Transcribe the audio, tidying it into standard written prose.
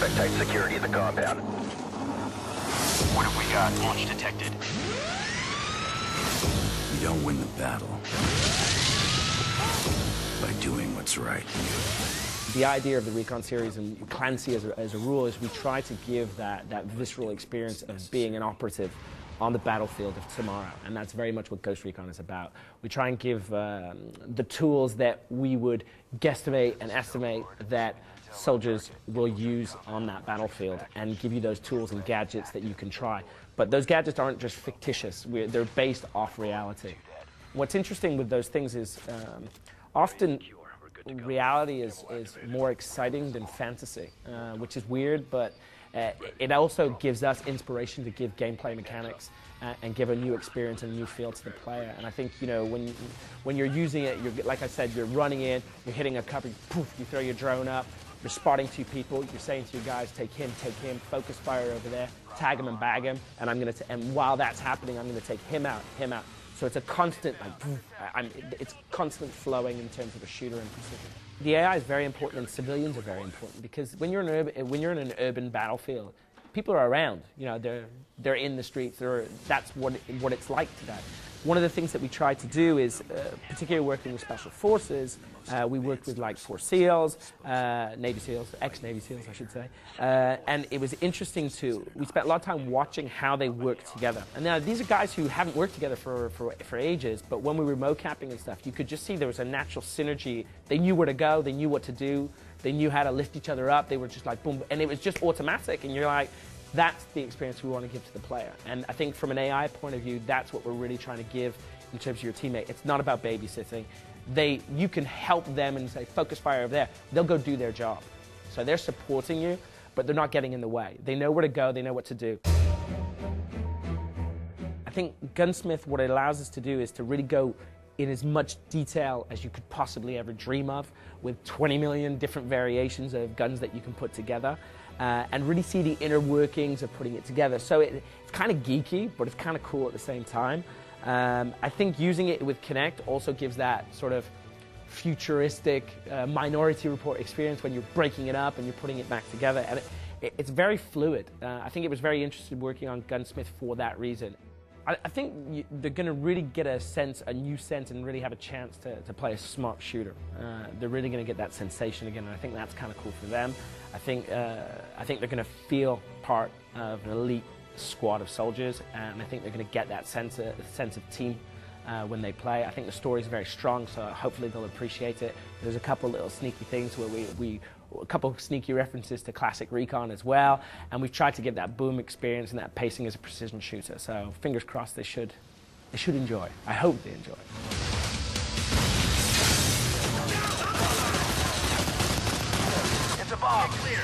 Expect tight security at the compound. What have we got? Launch detected. You don't win the battle by doing what's right. The idea of the Recon series and Clancy as a rule is we try to give that visceral experience of being an operative on the battlefield of tomorrow, and that's very much what Ghost Recon is about. We try and give the tools that we would guesstimate and estimate that soldiers will use on that battlefield and give you those tools and gadgets that you can try. But those gadgets aren't just fictitious, they're based off reality. What's interesting with those things is often reality is more exciting than fantasy, which is weird, but it also gives us inspiration to give gameplay mechanics and give a new experience and a new feel to the player. And I think, you know, when you're using it, you're, like I said, you're running in, you're hitting a cover, poof, you throw your drone up, you're spotting two people, you're saying to your guys, take him, focus fire over there, tag him and bag him, and while that's happening, I'm gonna take him out. So it's a constant, like, it's constant flowing in terms of a shooter and precision. The AI is very important, and civilians are very important, because when you're in an urban battlefield, people are around. You know, they're in the streets. That's what it's like today. One of the things that we try to do is, particularly working with special forces, we worked with like 4 SEALs, Navy SEALs, ex-Navy SEALs, I should say, and it was interesting we spent a lot of time watching how they work together. And now these are guys who haven't worked together for ages, but when we were mocapping and stuff, you could just see there was a natural synergy. They knew where to go, they knew what to do, they knew how to lift each other up, they were just like boom, and it was just automatic, and you're like, that's the experience we want to give to the player. And I think from an AI point of view, that's what we're really trying to give in terms of your teammate. It's not about babysitting. You can help them and say, focus fire over there. They'll go do their job. So they're supporting you, but they're not getting in the way. They know where to go, they know what to do. I think Gunsmith, what it allows us to do is to really go in as much detail as you could possibly ever dream of, with 20 million different variations of guns that you can put together. And really see the inner workings of putting it together. So it's kind of geeky, but it's kind of cool at the same time. I think using it with Kinect also gives that sort of futuristic Minority Report experience when you're breaking it up and you're putting it back together. And it's very fluid. I think it was very interesting working on Gunsmith for that reason. I think they're going to really get a new sense, and really have a chance to play a smart shooter. They're really going to get that sensation again, and I think that's kind of cool for them. I think they're going to feel part of an elite squad of soldiers, and I think they're going to get that sense of team when they play. I think the story is very strong, so hopefully they'll appreciate it. There's a couple little sneaky things where a couple of sneaky references to classic Recon as well, and we've tried to give that boom experience and that pacing as a precision shooter. So fingers crossed they should enjoy. I hope they enjoy. It's a bomb. Clear.